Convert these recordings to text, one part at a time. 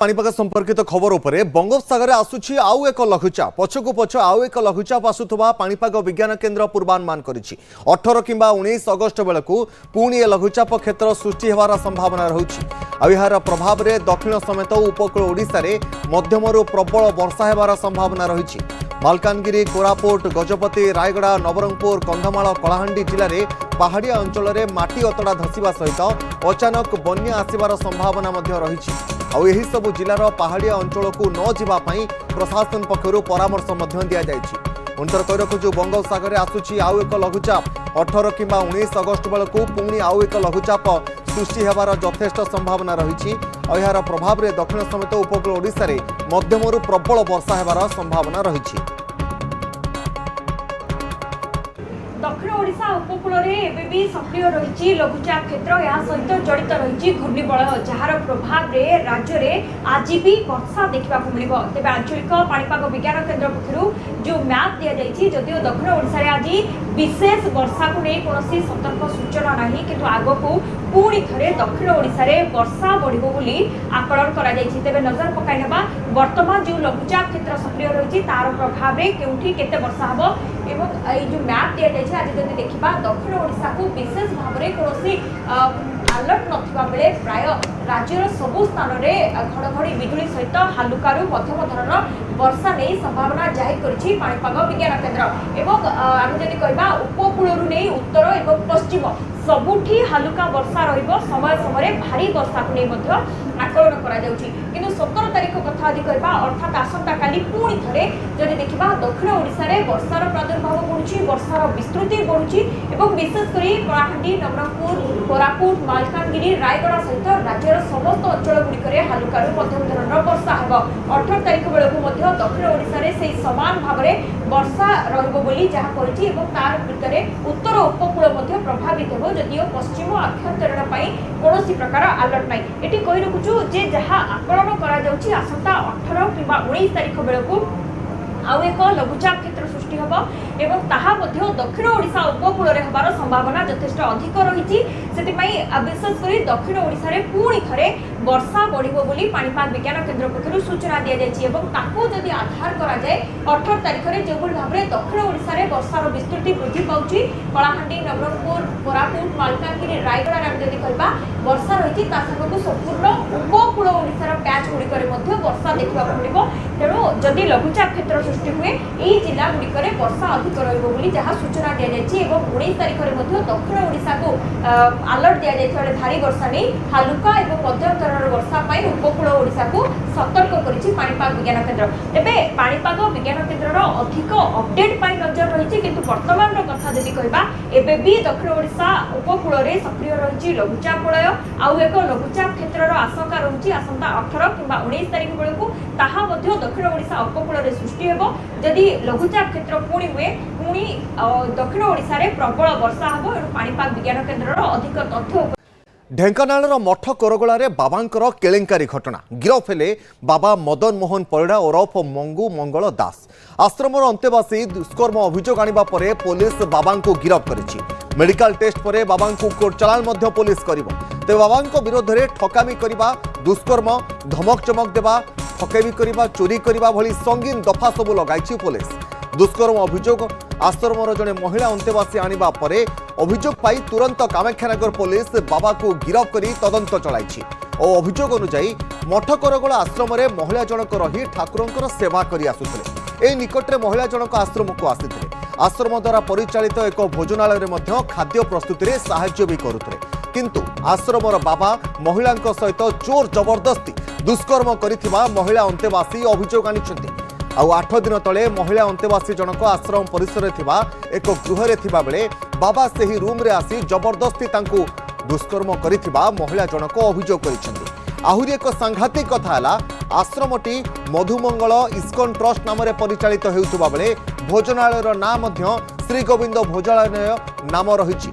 पाणीपाग संपर्कित खबर उपरे बंगोपसागर आसुछि आउ एक लघुचाप पछकु पछ आउ एक लघुचाप आसुथबा पाणीपाग विज्ञान केन्द्र पूर्वानुमान करिछि 18 किंबा 19 अगस्त बेलकु पुणी लघुचाप क्षेत्र सृष्टि हेबार संभावना रहुछि। आहार प्रभाव में दक्षिण समेत उपकूल ओडिशा रे मध्यमरु प्रबल वर्षा हेबार संभावना रहिछि। मालकानगिरी कोरापुट गजपति रायगड़ा नवरंगपुर कंधमाल कलाहांडी जिले में पहाड़िया अंचल में माटी अतड़ा धसवा सहित अचानक बन्या आसबार संभावना रही। आउ सबु जिलार पहाड़िया अंचल को न जावाई प्रशासन पक्षर परामर्श दि उन्तर कही रखुचु बंगोपसागर आसुछि आउ एक लघुचाप 18 किंबा 19 अगस्त बेलकु पुणी आउ एक लघुचाप सृष्टि हेबार यथेष्ट संभावना रही। यार प्रभाव में दक्षिण समेत उपकूल ओडिशा रे मध्यमरु प्रबल वर्षा हेबार संभावना रही। दक्षिण ओडिशा उपकूल में सक्रिय रही लघुचाप क्षेत्र या सहित जड़ित रही घूर्णिबलय जार प्रभाव में राज्य में आज भी वर्षा देखा मिल तेज आंचलिक पाणीपाग विज्ञान केन्द्र पक्ष जो मैप दि जाइए जदिव दक्षिण ओडिशा आज विशेष वर्षा को नहीं कौन सतर्क सूचना ना कि आग को पुणी थे दक्षिण ओडिशा रे वर्षा बढ़िबो बोली आकलन करा जाइछि। तेबे नजर पकाई नेबा वर्तमान जो लघुचाप क्षेत्र सक्रिय रही तार प्रभाव में केउठी केते वर्षा हबो एवं ए जो मैप दिया जाइछि आज जदि देखिबा दक्षिण ओडिशा को विशेष भाव में कौन अलर्ट नथिबा बेले प्राय राज्यर सबु स्थान में घड़घड़ी बिजुली सहित हालुकारु मध्यम धरण वर्षा नहीं संभावना जाहिर करिछि पाणीपाग विज्ञान केन्द्र एवं आम जदि कहबा उपकूलरु नहीं उत्तर एवं पश्चिम सबुठी हालुका वर्षा रहिबो समय समय भारी वर्षा को नहीं आकलन करा जाउछि। किंतु 17 तारिख कथा आदि कहबा अर्थात आसंता काली पुणी थरे जदि देखिबा दक्षिण ओडिशा रे वर्षार प्रादुर्भाव बढ़ुछि वर्षार विस्तृति बढ़ुछि एवं विशेष करी कलाहांडी नवरंगपुर कोरापुट मालकानगिरी रायगड़ा सहित राज्यर समस्त अंचल गुड़िक हालुकारु मध्यम धरणर वर्षा हेबो। 18 तारिख बेलकु मध्य दक्षिण ओडिशा रे सेही समान भाव में वर्षा रहिबो बोली जहा करिछि एवं तार भितरे उत्तर उपकूल मध्य प्रभावित हेबो जदिओ पश्चिम आभ्यंतरण पई कोनोसी प्रकार अलर्ट नै। एटी कहि रखुछु जे जहा आकलन करा जाउछि आसंता 18 किंबा 19 तारिख बेलकु आउ एक लघुचाप क्षेत्र सृष्टि हम एवं ताहा मध्य दक्षिण ओडिशा उपकूल रे हबार संभावना यथेष्ट अधिक रही। विशेषकर दक्षिण ओडिशा रे पुणी थे वर्षा बढ़िबो बोली पाणीपाग विज्ञान केन्द्र पक्षरु सूचना दि जाइछि एवं ताकू जदि आधार करा जाए 18 तारिख रे जेभଳି भाव में दक्षिण ओडिशा रे वर्षार विस्तृति वृद्धि पाउछि कलाहांडी नवरंगपुर कोरापुट मालकानगिरी रायगड़ा रे जदि कहबा वर्षा रही संग संपूर्ण उपकूल ओडिशार पैच गुड़िक वर्षा देखा मिलो। तेणु जदि लघुचाप क्षेत्र सृष्टि हुए यही जिला गुड़िक वर्षा अधिक रही जहाँ सूचना दि जाइए 19 तारिख में दक्षिण ओडिशा को अलर्ट दि जाइए भारी वर्षा नहीं हालुका और मध्यम धरणर वर्षा उपकूल ओडिशा को सतर्क करिछि पाणीपाग विज्ञान केन्द्र। तेबे पाणीपाग विज्ञान केन्द्र अधिक अपडेट नजर रही किंतु वर्तमान कथा जदि कहबा एबे भी दक्षिण ओडिशा उपकूल रे सक्रिय रही लघुचाप वलय आउ एक लघुचाप क्षेत्र आशंका रही आसंता 18 किंबा 19 तारिख बेलकु ताहा मध्य दक्षिण ओडिशा उपकूल रे सृष्टि हेबो। जदि लघुचाप क्षेत्र पुणी हुए पुणी दक्षिण ओडिशा रे प्रबल वर्षा हेबो एणु पाणीपाग विज्ञान केन्द्र अधिक तथ्य। ढेंकानाल मठ कोरगोला बाबांकर केलेंकारी घटना गिरफ हेले बाबा मदन मोहन परिड़ा ओरफ मंगू मंगल दास। आश्रमर अंतेवासी दुष्कर्म अभियोग आनिबा परे पुलिस बाबा को गिरफ करिछि। मेडिकल टेस्ट परे बाबा को कोर्ट चलाण मध्य पुलिस करिबो। ते बाबा विरोध में ठकामी करबा दुष्कर्म धमक चमक देवा ठकेबी करबा चोरी करबा भली संगीन दफा सबु लगाइछि पुलिस। दुष्कर्म अभियोग आश्रमर जड़े महिला अंतेवासी आनिबा परे अभियोग पाई तुरंत कामाख्यानगर पुलिस बाबा को गिरफ करी तदंत चलाइछि और अभियोग अनुसार मठ कोरगोला आश्रम रे महिला जनक रही ठाकुरंकर सेवा करी आसुथिले। ए निकटरे महिला जनक आश्रम को आसिथिले। आश्रम द्वारा परिचालित एक भोजनालय रे मध्य खाद्य प्रस्तुति रे सहाय्य भी करुथिले किंतु आश्रमर बाबा महिला सहित जोर जबरदस्ती दुष्कर्म करिथिबा महिला अंतेवासी अभियोग आनिछन्ति। आउ 8 दिन तले महिला अंतेवासी जनक आश्रम परिसर एक गृह थिबा बेले बाबा सेही रूम रे आसी जबरदस्ती तांकु दुष्कर्म करिथिबा महिला जनक अभियोग करिसेंति। आहुरी एक सांघातिक कथा है आश्रमटी मधुमंगल इस्कन ट्रस्ट नाम परिचालित हेउथुबा बेले भोजनालयर नाम श्री गोविंद भोजनालय नाम रही।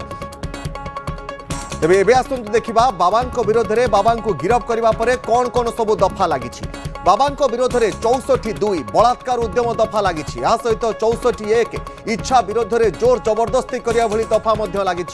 तेबे एबे आसंतु देखिबा बाबा विरोध में बाबा को गिरफ करबा परे कौन कौन सब दफा लगी। बाबा विरोध में 64(2) बलात्कार उद्यम दफा लगी। या सहित 64(1) इच्छा विरोध में जोर जबरदस्ती करिया भली दफा लगी।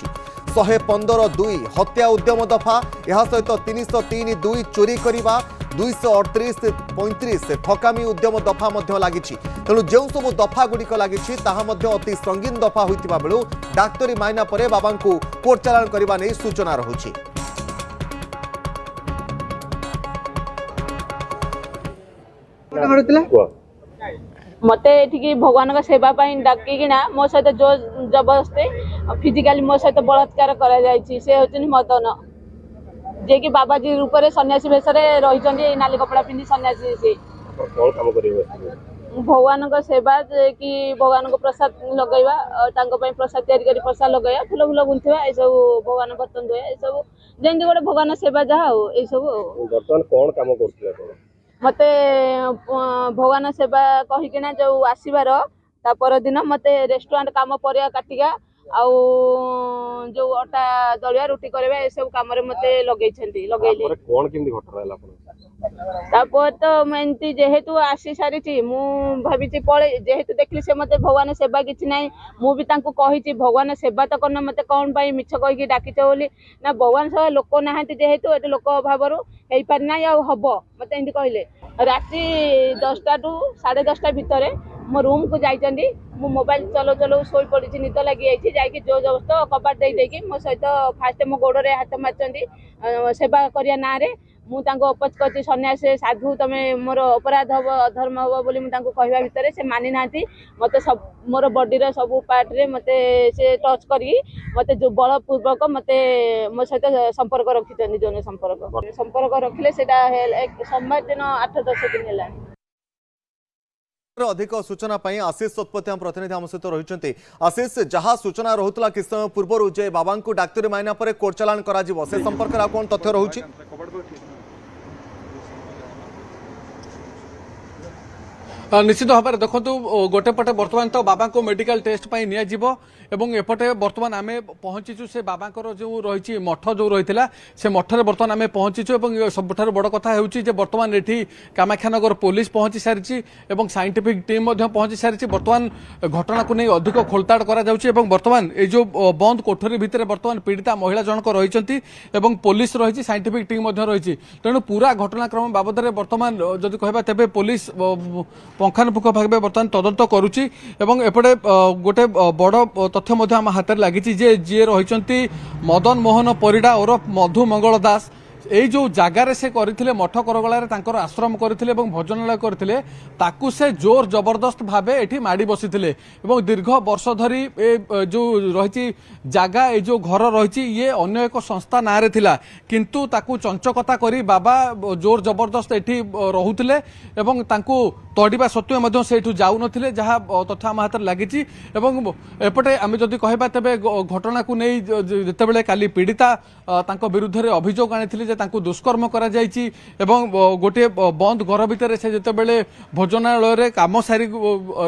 115(2) हत्या उद्यम दफा या सहित 303(2) चोरी करवा 238-35 ଠକାମୀ ଉଦ୍ୟମ ଦଫା ମଧ୍ୟ ଲାଗିଛି। ତେଣୁ ଯେଉଁ ସବୁ ଦଫା ଗୁଡ଼ିକ ଲାଗିଛି ତାହା ମଧ୍ୟ ଅତି ସଙ୍ଗୀନ ଦଫା ହୋଇଥିବା ବେଳୁ ଡାକ୍ତରୀ ମାଇନା ପରେ ବାବାଙ୍କୁ କୋର୍ଟ ଚାଲାଣ କରିବା ନେଇ ସୂଚନା ରହୁଛି। मते एठिकी भगवान का सेवा पाई डाकिकिना मो सहित जो जबरदस्ती फिजिकली मो सहित बलात्कार करा जायछि। से होचनि मदन जे कि बाबाजी रूप रे सन्यासी वेश रे रहिचंदी नाली कपड़ा पिंदी सन्यासी से कोन काम करिवे भगवान का सेवा जे कि भगवान को प्रसाद लगैबा तांको पई प्रसाद तैयारी करी प्रसाद लगैया फूल फूल गुंथिबा ए सब भगवान बर्तन दोया ए सब जेंदी गोटे भगवान सेवा जहा हो ए सब वर्तमान कोन काम करथिला कोन मते भगवान सेवा कहिकिना जो आसीबार ता पर दिन मते रेस्टोरेंट काम परिया काटिका आउ जो अटा दलिया रोटी करबा ए सब काम रे मते लगैछंती लगैले कोन किंदी घटना हला अपन तापर तो मेंती जेहेतु आसी सारी मु भाभी पळे जेहेतु देखली से मते भगवान सेवा किछि नाही मु भी तांको कहिछि भगवान सेवा तो करना मते कोन पाई मिछ कहि कि डाकिछ बोली ना भगवान सब लोक नाहांती जेहेतु एटे लोक अभावरु हेई पार नाही आ हबो मते एंदी कहिले राति 10टा टू 10:30 भितरे मो रूम को जाइचंदी मो मोबाइल चलो चलो सोई पड़ी निद लगी जाइछि जाइकि जो जबस्त कबाट दे देकी मो सहित फास्ट मो गोड़ रे हाथ मारचंदी सेवा करिया ना रे मु तांको अपच करछि सन्यासी साधु तमे मोर अपराध हबो अधर्म हबो बोली मु तांको कहबा भितरे से मानि नांती मते सब मोर बॉडी रे सब पार्ट रे मते से टच करी मते जो बलपूर्वक मते मो सहित संपर्क रखिचंदी जने संपर्क रखिले सेटा सोमवार दिन 8-10 दिन होला। अधिक सूचना पाई आशीष सतपथी हम प्रतिनिधि आम सहित रही। आशीष जहाँ सूचना रोला कि समय पूर्व जे बाबा को डाक्तरी माइना पर कोर्ट चालाण करा से संपर्क में कौन तथ्य रहुछि निश्चित भाव में देखो गोटे पटे बर्तमान तो बाबा को मेडिकल टेस्ट पाई निया जीवो एवं एपटे बर्तमान आम पहुंचीचु से बाबा जो रही मठ जो रही से मठर बर्तमान आम पहुंचीचु और सबुठार बड़ कथा होउछि जे बर्तमान एठी कामाख्यानगर पुलिस पहुंची सारी और साइंटिफिक टीम पहुंची सारी बर्तमान घटना को नहीं अधिक खोलताड़ करा जाउछि एवं बर्तमान ये जो बंद कोठरी भितर बर्तमान पीड़िता महिला जनक रही पुलिस रही साइंटिफिक टीम रही तेणु पूरा घटनाक्रम बाबद में बर्तमान जदि कहबा तेबे पुलिस पंखानुपुख भाव बर्तमान तदंत करुच्ची एपटे गोटे बड़ तथ्य मध्य आम हाथ लगी जी रही मदन मोहन परिडा ओरफ मधु मंगल दास এই जो जगार से करथिले मठ करगलार तांकर आश्रम करथिले एवं भोजनालय करथिले ताकू से जोर जबरदस्त भावे एठी माड़ी बसिथिले एवं दीर्घ वर्ष धरी ए जो रही जगह ए जो घर रही ये अन्य एक संस्था ना रे थिला किंतु ताकू चंचकता करी बाबा जोर जबरदस्त एठी रहुथिले एवं तांकू तड़िबा सत्वे मध्य से एठू जाउ नथिले जहा तथ्य आम हाथ लागिछि एवं एपटे आमे जदि कहबा तबे घटना को नै जेतेबेले काली पीड़िता तांको विरुद्ध रे अभियोग आनिथिले तांकू दुष्कर्म करा जायछि एवं गोटे बंद घर भितर से जेतेबेले भोजनालय रे काम सारी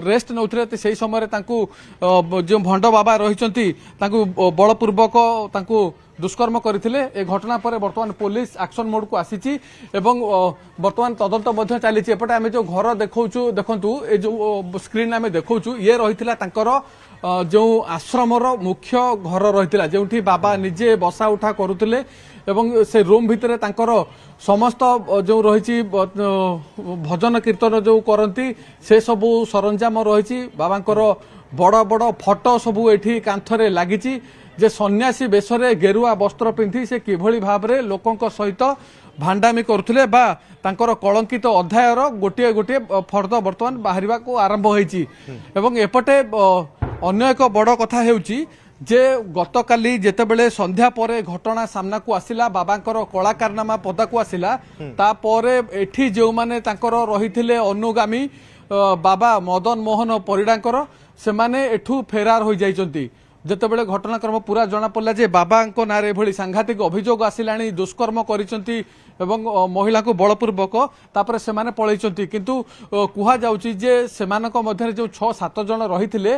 रेस्ट नउथिले सेही समय तांकू जो भंड बाबा रहिचंती तांकू बलपूर्वक तांकू दुष्कर्म करथिले ए घटना पर वर्तमान पुलिस एक्शन मोड को आसीची एवं वर्तमान तदंत मध्य चलीछि एपटे आमे जो घर देखौछु देखंतु ए जो स्क्रीन आमे देखौछु ये रहिथिला तांकर जो आश्रमर मुख्य घर रहिथिला जेउठी बाबा निजे बसा उठा करुथिले एवं से रूम भितर तांकर समस्त जो रही भजन कीर्तन जो करती से सबू सरंजाम रही बाबांकर बड़ बड़ फोटो सबू एठी कांथरे लागिची जे सन्यासी बेशरे गेरुआ वस्त्र पिंधि से किभली भाव रे लोकंक सहित भांडामी करथुले बा तांकर कलंकित अध्यायर गोटे गोटे फर्द वर्तमान बाहरिबा को आरंभ होईची एवं एपटे अन्य एक बड़ कथा हेउची जे गतकाली जेतेबेले संध्या परे घटना सामना को आसिला बाबांकर कलाकारनामा पदा को आसिला तापरे एठी जो माने तांकर रहिथिले अनुगामी बाबा मदन मोहन परिडांकर से माने एठू फेरार हो जाइचंती जेतेबेले घटनाक्रम पूरा जना पड़ला जे बाबा नारे एभली सांघातिक अभियोग आसिलाणी दुष्कर्म करिसंती एवं महिला को बलपूर्वक तापर से माने पळैचंती किंतु कुहा जाउची जे सेमानक मध्य जो 6-7 जन रहिथिले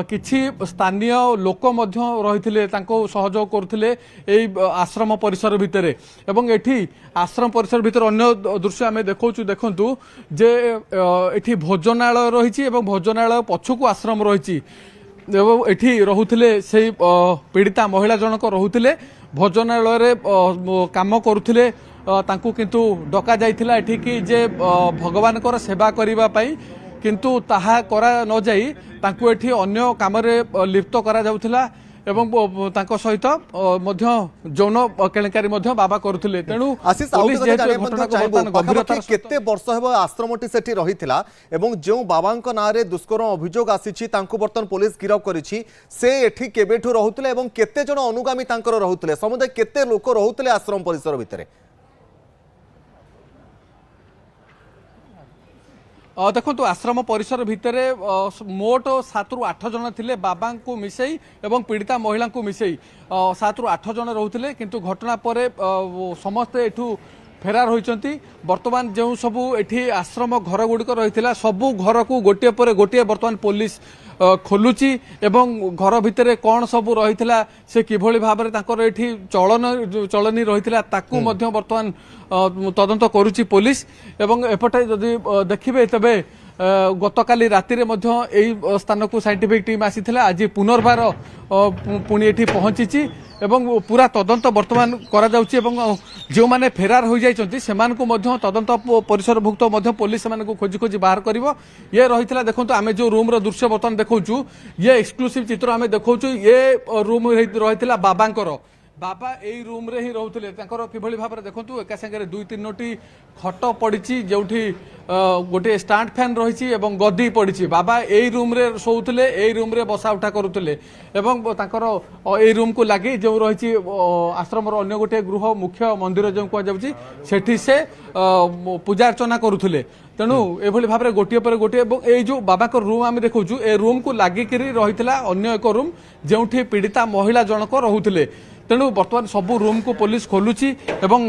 किछि स्थानीय लोक मध्य रहिथिले तांको सहयोग करथिले एई आश्रम परिसर भितरे एवं एठी आश्रम परिसर भितर अन्य दृश्य आमे देखौछु देखंतु जे एठी भोजनालय रहिछि एवं भोजनालय पछकु आश्रम रहिछि एठी रहुथिले से पीड़िता महिला जनक रहुथिले भोजनालय रे काम करुथिले तांकू किंतु डका जाइथिला एठिकी जे भगवानकर सेवा करिबा पई किंतु ताहा करा न जाई तांकू एठी अन्य कामरे लिप्त करा जाउथिला एवं तांको सहित मध्य जौन केलेंकारी मध्य बाबा करुथिले तेणु आशीष पुलिस जेहेतु ए घटना को बर्तमान गंभीरतार सहित केते वर्ष हेबो आश्रमटी सेठी रहिथिला एवं जो बाबांक नारे दुष्कर्म अभियोग आसीछि तांको बर्तमान पुलिस गिरफ करिछि से एठी केबेठु रहुथिले एवं केते जण अनुगामी तांकर रहुथिले समुदाय केते लोक रहुथिले आश्रम परिसर भितरे देखो आश्रम परिसर भितर मोट 7 ରୁ 8 जन थिले बाबा को मिसई एवं पीड़िता महिला को मिसई 7 ରୁ 8 जन रोते किंतु घटना पर समस्ते एठू फेरार होइचंती वर्तमान जो सबू एठी आश्रम घर गुड़िक रही सबू घर को गोटे पर गोटे वर्तमान पुलिस खोलुची एवं घर भितर कौन सबू रही से किभली भाव में एठी चलनी रही ताकू मध्य वर्तमान तदंत करुची पुलिस एवं एपटे जदि देखिबे तबे गतकाली राति रे मध्य एई स्थान को साइंटिफिक टीम आसी आज पुनर्बार पुणी एठी पहुंची एवं पूरा तदंत वर्तमान करा जाउची एवं जो माने फेरार हो जाइछंती सेमान को मध्य तदंत परिसरभुक्त मध्य पुलिस सेमान को खोजी खोजी बाहर करिवो ये रहितला देखंतु आमे जो रूम रो दृश्य वर्तमान देखौचु ये एक्सक्लूसिव चित्र आमे देखौचु ये रूम रहितला बाबांकर बाबा एई रूम रे ही रहउथिले तांकर किभली भाबरे देखंतु एका संगे 2-3टी खट पड़िछि जोठी गोटे स्टैंड फैन रहिछि एवं गद्दी पड़िछि बाबा एई रूम रे सोउथिले एई रूम रे बसा उठा करूथिले एवं तांकर एई रूम को लागि जो रहिछि आश्रम रो अन्य गोटे गृह मुख्य मंदिर जो को जाउछि सेठी से पूजा अर्चना करूथिले तेणु एभली भाबरे गोटे पर गोटे ए जो बाबा को रूम आम देखु ए रूम को लागिकी रही अन्य एक रूम जोठी पीड़िता महिला जनक रोते तेणु बर्तमान सबू रूम को पुलिस खोलुची एवं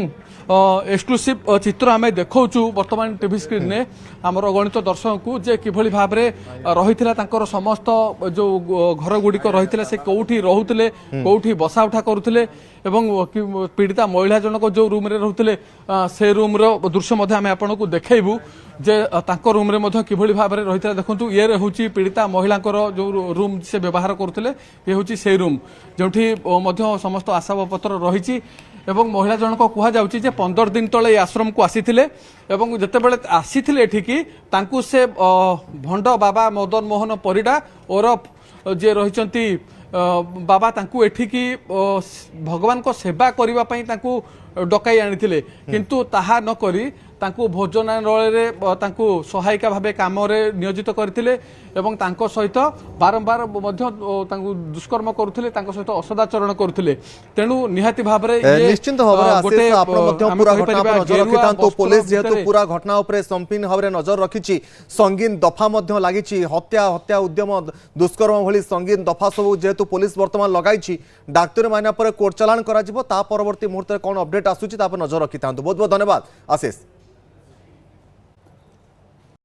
एक्सक्लूसिव चित्र आम देखु बर्तमान टीवी स्क्रीन ने आमर गणित दर्शक को जे किभली भाव में रही समस्त जो घर गुड़िक रही से कौटी रोते कौटी बसा उठा करुले एवं पीड़िता महिला जनक जो रूम रे रोते से रूम रो दृश्य आम आपन को देखु जे तांको रूम रे किभली भाव में रही देखु ये हूँ पीड़िता महिला जो रूम से व्यवहार करुले ये हूँ से रूम जोठी समस्त आशापत्र रही एवं महिला जनक कहुचे 15 दिन तले आश्रम को आसीथिले एवं जेतेबेले आसीथिले एठिकी तांकु से भंड बाबा मदन मोहन परिडा ओरफ जे रहिचंती बाबा तांकु एठिकी भगवान को सेवा करिबा पई तांकु डकाई आनिथिले किंतु ताहा न करी तांकु भोजनालय रे तांकु सहायिका भाबे काम रे नियोजित करथिले एवं तांको सहित बारंबार मध्य तांकु दुष्कर्म करुथिले तांको सहित असदाचरण करुथिले तेनु निहाती भाबरे ये निश्चित भाबरे आशीष आपण मध्य पूरा घटना पर नजर रखितांतो पुलिस जेहेतु पूरा घटना ऊपर संपीन भाबरे नजर रखिछि संगीन दफा मध्य लागिछि हत्या उद्यम दुष्कर्म भली संगीन दफा सब जेहेतु पुलिस वर्तमान लगाइछि डाक्टर माइना पर कोर्ट चालान करा जिवो ता परवर्ती मुहूर्त कोन अपडेट आसुछि ता पर नजर रखितांतो बहुत बहुत धन्यवाद आशीष।